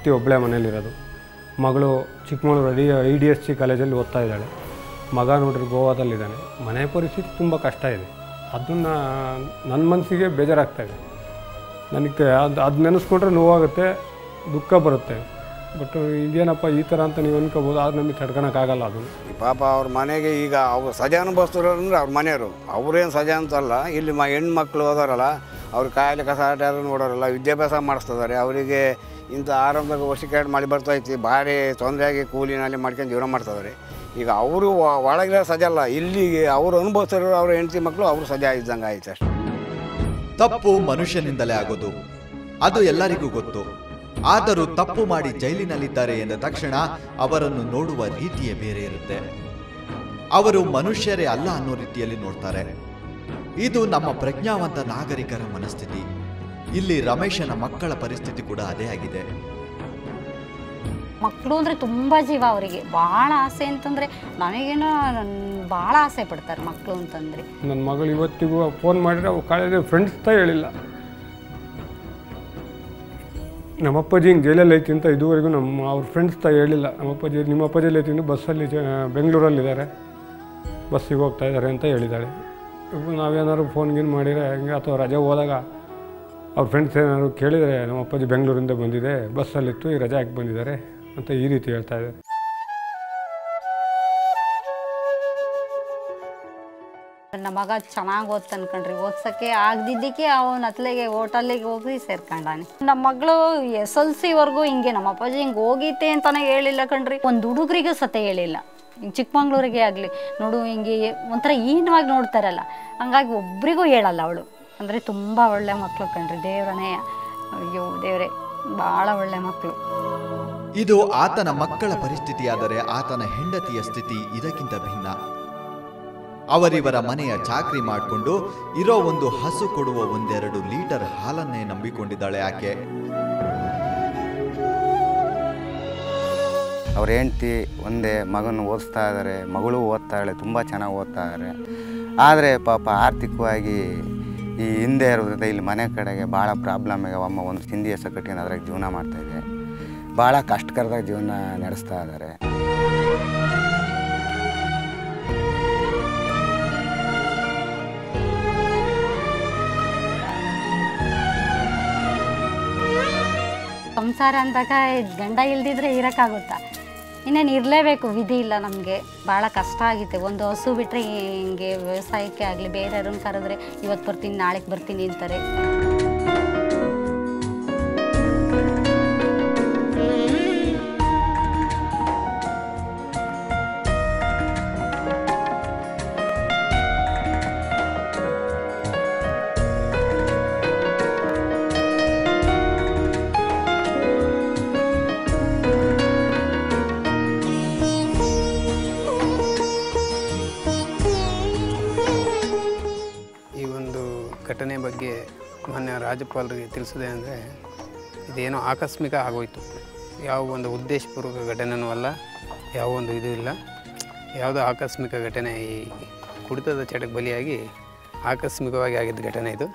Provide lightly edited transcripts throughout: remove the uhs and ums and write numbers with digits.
ಹೆಂಡತಿ ಒಬ್ಬಳೇ ಮನೇಲಿರೋದು. ಮಗಳು ಚಿಕ್ಕಮಗಳೂರು IDSC ಕಾಲೇಜಲ್ಲಿ ಓದ್ತಾ ಇದ್ದಾಳೆ. ಮಗ ನೋಡ್ರಿ ಗೋವಾದಲ್ಲಿದ್ದಾನೆ. ಮನೆ ಪರಿಸ್ಥಿತಿ ತುಂಬ ಕಷ್ಟ ಇದೆ. ಅದನ್ನು ನನ್ನ ಮನಸ್ಸಿಗೆ ಬೇಜಾರಾಗ್ತಾಯಿದೆ. ನನಗೆ ಅದು ನೆನೆಸ್ಕೊಂಡ್ರೆ ನೋವಾಗುತ್ತೆ, ದುಃಖ ಬರುತ್ತೆ. ಬಟ್ ಇದೇನಪ್ಪ ಈ ಥರ ಅಂತ ನೀವು ಅನ್ಕೋಬೋದು, ಆದ್ರೆ ನಮಗೆ ತಡ್ಕೊಳಕ್ಕಾಗಲ್ಲ. ಅದನ್ನು ಪಾಪ ಅವ್ರ ಮನೆಗೆ ಈಗ ಅವ್ರು ಸಜಾ ಅನುಭವಿಸ್ತಾರೆ ಅಂದರೆ ಅವ್ರ ಮನೆಯವರು, ಅವ್ರೇನು ಸಜಾ ಅಂತಲ್ಲ. ಇಲ್ಲಿ ಹೆಣ್ಮಕ್ಳು ಹೋದಾರಲ್ಲ, ಅವ್ರ ಕಾಯಿಲೆ ಕಸಾಟ ಯಾರು ನೋಡೋರಲ್ಲ, ವಿದ್ಯಾಭ್ಯಾಸ ಮಾಡಿಸ್ತಿದ್ದಾರೆ. ಅವರಿಗೆ ಇಂಥ ಆರಂಭದಾಗ ವರ್ಷಕ್ಕೆ ಮಾಡಿ ಬರ್ತೈತಿ, ಭಾರಿ ತೊಂದರೆಯಾಗಿ ಕೂಲಿನಲ್ಲಿ ಮಾಡ್ಕೊಂಡು ಜೀವನ ಮಾಡ್ತಿದ್ದಾರೆ. ಈಗ ಅವರು ಒಳಗಿರೋ ಸಜಾ ಅಲ್ಲ, ಇಲ್ಲಿಗೆ ಅವರು ಅನುಭವಿಸ್ತಾರೋ ಅವ್ರ ಹೆಂಡತಿ ಮಕ್ಕಳು ಅವರು ಸಜಾ ಇದ್ದಂಗೆ ಆಯ್ತು ಅಷ್ಟೇ. ತಪ್ಪು ಮನುಷ್ಯನಿಂದಲೇ ಆಗೋದು, ಅದು ಎಲ್ಲರಿಗೂ ಗೊತ್ತು. ಆದರೂ ತಪ್ಪು ಮಾಡಿ ಜೈಲಿನಲ್ಲಿದ್ದಾರೆ ಎಂದ ತಕ್ಷಣ ಅವರನ್ನು ನೋಡುವ ರೀತಿಯೇ ಬೇರೆ ಇರುತ್ತೆ. ಅವರು ಮನುಷ್ಯರೇ ಅಲ್ಲ ಅನ್ನೋ ರೀತಿಯಲ್ಲಿ ನೋಡ್ತಾರೆ. ಇದು ನಮ್ಮ ಪ್ರಜ್ಞಾವಂತ ನಾಗರಿಕರ ಮನಸ್ಥಿತಿ. ಇಲ್ಲಿ ರಮೇಶನ ಮಕ್ಕಳ ಪರಿಸ್ಥಿತಿ ಕೂಡ ಅದೇ ಆಗಿದೆ. ಮಕ್ಕಳು ಅಂದರೆ ತುಂಬ ಜೀವ ಅವರಿಗೆ. ಭಾಳ ಆಸೆ ಅಂತಂದರೆ ನನಗೇನೋ ಭಾಳ ಆಸೆ ಪಡ್ತಾರೆ ಮಕ್ಕಳು ಅಂತಂದರೆ. ನನ್ನ ಮಗಳು ಇವತ್ತಿಗೂ ಫೋನ್ ಮಾಡಿದ್ರೆ ಅವ್ರು ಕಾಲೇಜ್ ಫ್ರೆಂಡ್ಸ್ ತ ಹೇಳಿಲ್ಲ. ನಮ್ಮ ಅಪ್ಪಾಜಿ ಹಿಂಗೆ ಜೈಲಲ್ಲಿ ಐತಿ ಅಂತ ಇದುವರೆಗೂ ಅವ್ರ ಫ್ರೆಂಡ್ಸ್ ತ ಹೇಳಿಲ್ಲ. ನಿಮ್ಮ ಅಪ್ಪಾಜಿಯಲ್ಲಿ ಐತಿ ಬಸ್ಸಲ್ಲಿ ಬೆಂಗಳೂರಲ್ಲಿದ್ದಾರೆ, ಬಸ್ಸಿಗೆ ಹೋಗ್ತಾ ಇದ್ದಾರೆ ಅಂತ ಹೇಳಿದ್ದಾಳೆ. ನಾವೇನಾದ್ರು ಫೋನ್ಗೇನು ಮಾಡಿದರೆ ಹಂಗೆ ಅಥವಾ ರಜೆ ಹೋದಾಗ ಅವ್ರ ಫ್ರೆಂಡ್ಸ್ ಏನಾದ್ರು ಕೇಳಿದರೆ ನಮ್ಮ ಅಪ್ಪಾಜಿ ಬೆಂಗಳೂರಿಂದ ಬಂದಿದೆ, ಬಸ್ಸಲ್ಲಿತ್ತು, ಈ ರಜೆ ಹಾಕಿ ಬಂದಿದ್ದಾರೆ ಅಂತ ಈ ರೀತಿ ಹೇಳ್ತಾ ಇದ್ದಾರೆ. ನನ್ನ ಮಗ ಚೆನ್ನಾಗಿ ಓದ್ತಾನೆ ಕಣ್ರಿ. ಓದ್ಸೋಕ್ಕೆ ಆಗದಿದ್ದಕ್ಕೆ ಅವನು ಅತ್ಲೆಗೆ ಹೋಟೆಲಿಗೆ ಹೋಗಿ ಸೇರ್ಕೊಂಡಾನೆ. ನಮ್ಮ ಮಗಳು SLC ಹಿಂಗೆ ನಮ್ಮ ಅಪ್ಪಾಜಿ ಹಿಂಗೆ ಹೋಗಿತ್ತೆ ಅಂತಲೇ ಹೇಳಿಲ್ಲ ಕಣ್ರಿ. ಒಂದು ಹುಡುಗರಿಗೂ ಸತೆ ಹೇಳಿಲ್ಲ. ಹಿಂಗೆ ಚಿಕ್ಕಮಂಗ್ಳೂರಿಗೆ ಆಗಲಿ ನೋಡು ಹಿಂಗೆ ಒಂಥರ ಹೀನವಾಗಿ ನೋಡ್ತಾರಲ್ಲ, ಹಂಗಾಗಿ ಒಬ್ರಿಗೂ ಹೇಳಲ್ಲ ಅವಳು. ಅಂದರೆ ತುಂಬ ಒಳ್ಳೆ ಮಕ್ಕಳು ಕಣ್ರಿ. ದೇವ್ರನೇ, ಅಯ್ಯೋ ದೇವರೇ, ಭಾಳ ಒಳ್ಳೆ ಮಕ್ಕಳು. ಇದು ಆತನ ಮಕ್ಕಳ ಪರಿಸ್ಥಿತಿಯಾದರೆ ಆತನ ಹೆಂಡತಿಯ ಸ್ಥಿತಿ ಇದಕ್ಕಿಂತ ಭಿನ್ನ. ಅವರಿವರ ಮನೆಯ ಚಾಕ್ರಿ ಮಾಡಿಕೊಂಡು ಇರೋ ಒಂದು ಹಸು ಕೊಡುವ 1-2 ಲೀಟರ್ ಹಾಲನ್ನೇ ನಂಬಿಕೊಂಡಿದ್ದಾಳೆ ಆಕೆ. ಅವ್ರ ಹೆಂಡತಿ ಒಂದೇ ಮಗನ ಓದಿಸ್ತಾ ಇದ್ದಾರೆ, ಮಗಳು ಓದ್ತಾಳೆ, ತುಂಬ ಚೆನ್ನಾಗಿ ಓದ್ತಾ ಇದ್ದಾರೆ. ಆದರೆ ಪಾಪ ಆರ್ಥಿಕವಾಗಿ ಈ ಹಿಂದೆ ಇರೋದ್ರಿಂದ ಇಲ್ಲಿ ಮನೆ ಕಡೆಗೆ ಭಾಳ ಪ್ರಾಬ್ಲಮ್ ಆಗ. ಅಮ್ಮ ಒಂದು ಚಿಂದಿ ಹೆಸರು ಕಟ್ಕೊಂಡು ಅದ್ರಾಗ ಜೀವನ ಮಾಡ್ತಾಯಿದೆ. ಭಾಳ ಕಷ್ಟಕರದಾಗ ಜೀವನ ನಡೆಸ್ತಾ ಇದ್ದಾರೆ. ಸಂಸಾರ ಅಂದಾಗ ಗಂಡ ಇಲ್ದಿದ್ರೆ ಇರೋಕ್ಕಾಗುತ್ತಾ? ಇನ್ನೇನು ಇರಲೇಬೇಕು, ವಿಧಿ ಇಲ್ಲ. ನಮಗೆ ಭಾಳ ಕಷ್ಟ ಆಗಿದೆ. ಒಂದು ಹಸು ಬಿಟ್ಟರೆ ಹಿಂಗೆ ವ್ಯವಸಾಯಕ್ಕೆ ಆಗಲಿ ಬೇರೆಯವ್ರನ್ನ ಕರೆದ್ರೆ ಇವತ್ತು ಬರ್ತೀನಿ ನಾಳೆಗೆ ಬರ್ತೀನಿ ಅಂತಾರೆ. ಘಟನೆ ಬಗ್ಗೆ ಮಾನ್ಯ ರಾಜ್ಯಪಾಲರಿಗೆ ತಿಳಿಸಿದೆ ಅಂದರೆ, ಇದೇನೋ ಆಕಸ್ಮಿಕ ಆಗೋಯ್ತು. ಯಾವ ಒಂದು ಉದ್ದೇಶಪೂರ್ವಕ ಘಟನೆಯೂ ಅಲ್ಲ, ಯಾವ ಒಂದು ಇದು ಇಲ್ಲ. ಯಾವುದೋ ಆಕಸ್ಮಿಕ ಘಟನೆ, ಈ ಕುಡಿತದ ಚಟಕ್ಕೆ ಬಲಿಯಾಗಿ ಆಕಸ್ಮಿಕವಾಗಿ ಆಗಿದ್ದ ಘಟನೆ ಇದು.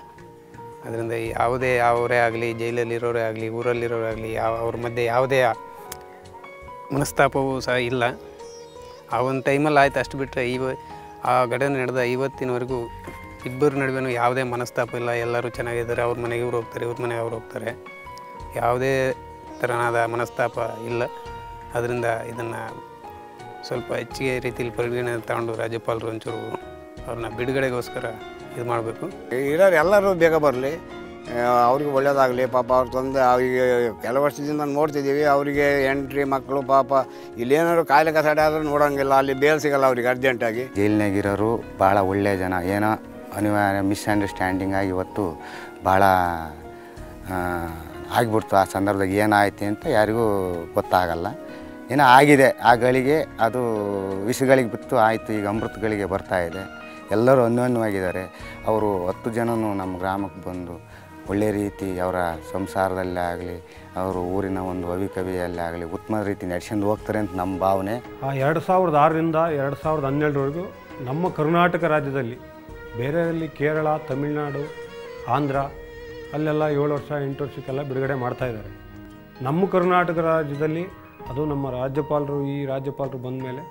ಅದರಿಂದ ಯಾವುದೇ ಅವರೇ ಆಗಲಿ, ಜೈಲಲ್ಲಿರೋರೇ ಆಗಲಿ, ಊರಲ್ಲಿರೋರೇ ಆಗಲಿ, ಅವ್ರ ಮಧ್ಯೆ ಯಾವುದೇ ಮನಸ್ತಾಪವೂ ಸಹ ಇಲ್ಲ. ಆ ಒಂದು ಟೈಮಲ್ಲಿ ಆಯ್ತು, ಅಷ್ಟು ಬಿಟ್ಟರೆ ಆ ಘಟನೆ ನಡೆದ ಇವತ್ತಿನವರೆಗೂ ಇಬ್ಬರ ನಡುವೆನೂ ಯಾವುದೇ ಮನಸ್ತಾಪ ಇಲ್ಲ. ಎಲ್ಲರೂ ಚೆನ್ನಾಗಿದ್ದಾರೆ. ಅವ್ರ ಮನೆಗೆ ಇವ್ರು ಹೋಗ್ತಾರೆ, ಇವ್ರ ಮನೆಗೆ ಅವ್ರು ಹೋಗ್ತಾರೆ. ಯಾವುದೇ ಥರನಾದ ಮನಸ್ತಾಪ ಇಲ್ಲ. ಅದರಿಂದ ಇದನ್ನು ಸ್ವಲ್ಪ ಹೆಚ್ಚಿಗೆ ರೀತಿಯಲ್ಲಿ ಪರಿಗಣನೆ ತಗೊಂಡು ರಾಜ್ಯಪಾಲರು ಒಂಚೂರು ಅವ್ರನ್ನ ಬಿಡುಗಡೆಗೋಸ್ಕರ ಇದು ಮಾಡಬೇಕು. ಇರೋರು ಎಲ್ಲರೂ ಬೇಗ ಬರಲಿ, ಅವ್ರಿಗೆ ಒಳ್ಳೇದಾಗಲಿ. ಪಾಪ ಅವ್ರ ತಂದೆ ಅವರಿಗೆ ಕೆಲವು ವರ್ಷದಿಂದ ನೋಡ್ತಿದ್ದೀವಿ. ಅವರಿಗೆ ಹೆಂಡ್ರಿ ಮಕ್ಕಳು ಪಾಪ ಇಲ್ಲೇನಾದ್ರು ಕಾಯಿಲೆ ಕಸಾಟ ಆದರೂ ನೋಡೋಂಗಿಲ್ಲ, ಅಲ್ಲಿ ಬೇಲ್ ಸಿಗಲ್ಲ ಅವ್ರಿಗೆ ಅರ್ಜೆಂಟಾಗಿ. ಜೈಲಿನಾಗಿರೋರು ಭಾಳ ಒಳ್ಳೆಯ ಜನ. ಏನೋ ಅನಿವಾರ್ಯ ಮಿಸ್ಅಂಡರ್ಸ್ಟ್ಯಾಂಡಿಂಗ್ ಆಗಿ ಇವತ್ತು ಭಾಳ ಆಗಿಬಿಡ್ತು. ಆ ಸಂದರ್ಭದಾಗ ಏನಾಯ್ತು ಅಂತ ಯಾರಿಗೂ ಗೊತ್ತಾಗಲ್ಲ. ಏನೋ ಆಗಿದೆ, ಆ ಗಳಿಗೆ ಅದು ವಿಷಗಳಿಗೆ ಬಿತ್ತು ಆಯಿತು. ಈಗ ಅಮೃತಗಳಿಗೆ ಬರ್ತಾಯಿದೆ. ಎಲ್ಲರೂ ಅನ್ಯೋನ್ಯವಾಗಿದ್ದಾರೆ. ಅವರು 10 ಜನನೂ ನಮ್ಮ ಗ್ರಾಮಕ್ಕೆ ಬಂದು ಒಳ್ಳೆ ರೀತಿ ಅವರ ಸಂಸಾರದಲ್ಲೇ ಆಗಲಿ, ಅವರು ಊರಿನ ಒಂದು ಕವಿಯಲ್ಲೇ ಆಗಲಿ ಉತ್ತಮ ರೀತಿ ನಡೆಸ್ಕೊಂಡು ಹೋಗ್ತಾರೆ ಅಂತ ನಮ್ಮ ಭಾವನೆ. 2006ರಿಂದ 2012ವರೆಗೂ ನಮ್ಮ ಕರ್ನಾಟಕ ರಾಜ್ಯದಲ್ಲಿ, ಬೇರೆಯಲ್ಲಿ ಕೇರಳ, ತಮಿಳುನಾಡು, ಆಂಧ್ರ ಅಲ್ಲೆಲ್ಲ 7 ವರ್ಷ 8 ವರ್ಷಕ್ಕೆಲ್ಲ ಬಿಡುಗಡೆ ಮಾಡ್ತಾಯಿದ್ದಾರೆ. ನಮ್ಮ ಕರ್ನಾಟಕ ರಾಜ್ಯದಲ್ಲಿ ಅದು ನಮ್ಮ ರಾಜ್ಯಪಾಲರು ಈ ರಾಜ್ಯಪಾಲರು ಬಂದ ಮೇಲೆ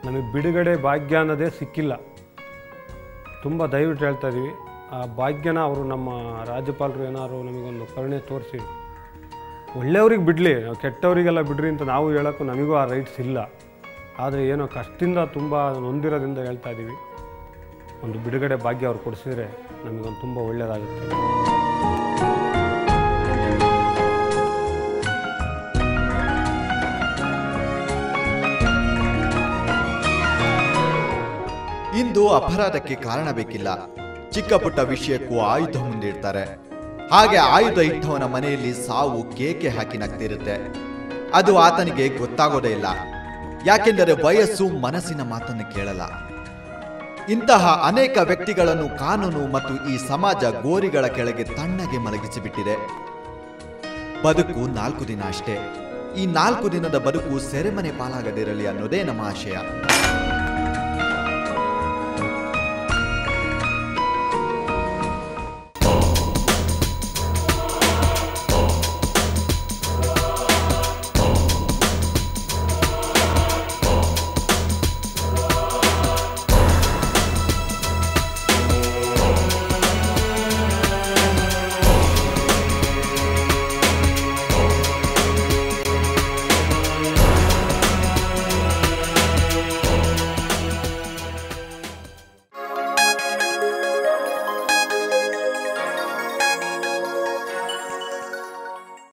ನಮಗೆ ಬಿಡುಗಡೆ ಭಾಗ್ಯ ಅನ್ನೋದೇ ಸಿಕ್ಕಿಲ್ಲ. ತುಂಬ ದಯವಿಟ್ಟು ಹೇಳ್ತಾ ಇದ್ದೀವಿ, ಆ ಭಾಗ್ಯನ ಅವರು ನಮ್ಮ ರಾಜ್ಯಪಾಲರು ಏನಾದ್ರು ನಮಗೊಂದು ಕರುಣೆ ತೋರಿಸಿ ಒಳ್ಳೆಯವ್ರಿಗೆ ಬಿಡಲಿ, ನಾವು ಕೆಟ್ಟವರಿಗೆಲ್ಲ ಬಿಡ್ರಿ ಅಂತ ನಾವು ಹೇಳೋಕ್ಕೂ ನಮಗೂ ಆ ರೈಟ್ಸ್ ಇಲ್ಲ. ಆದರೆ ಏನೋ ಕಷ್ಟದಿಂದ ತುಂಬ ನೊಂದಿರೋದ್ರಿಂದ ಹೇಳ್ತಾ ಇದ್ದೀವಿ, ಒಂದು ಬಿಡುಗಡೆ ಭಾಗ್ಯ ಅವ್ರು ಕೊಡಿಸಿದ್ರೆ ನಮಗೊಂದು ತುಂಬ ಒಳ್ಳೆಯದಾಗುತ್ತೆ. ಇಂದು ಅಪರಾಧಕ್ಕೆ ಕಾರಣ ಬೇಕಿಲ್ಲ, ಚಿಕ್ಕ ಪುಟ್ಟ ವಿಷಯಕ್ಕೂ ಆಯುಧ ಮುಂದಿಡ್ತಾರೆ. ಹಾಗೆ ಆಯುಧ ಇಟ್ಟವನ ಮನೆಯಲ್ಲಿ ಸಾವು ಕೇಕೆ ಹಾಕಿ ನಗ್ತಿರುತ್ತೆ. ಅದು ಆತನಿಗೆ ಗೊತ್ತಾಗೋದೇ ಇಲ್ಲ, ಯಾಕೆಂದರೆ ವಯಸ್ಸು ಮನಸ್ಸಿನ ಮಾತನ್ನು ಕೇಳಲ್ಲ. ಇಂತಹ ಅನೇಕ ವ್ಯಕ್ತಿಗಳನ್ನು ಕಾನೂನು ಮತ್ತು ಈ ಸಮಾಜ ಗೋರಿಗಳ ಕೆಳಗೆ ತಣ್ಣಗೆ ಮಲಗಿಸಿಬಿಟ್ಟಿದೆ. ಬದುಕು 4 ದಿನ ಅಷ್ಟೇ. ಈ 4 ದಿನದ ಬದುಕು ಸೆರೆಮನೆ ಪಾಲಾಗದಿರಲಿ ಅನ್ನೋದೇ ನಮ್ಮ ಆಶಯ.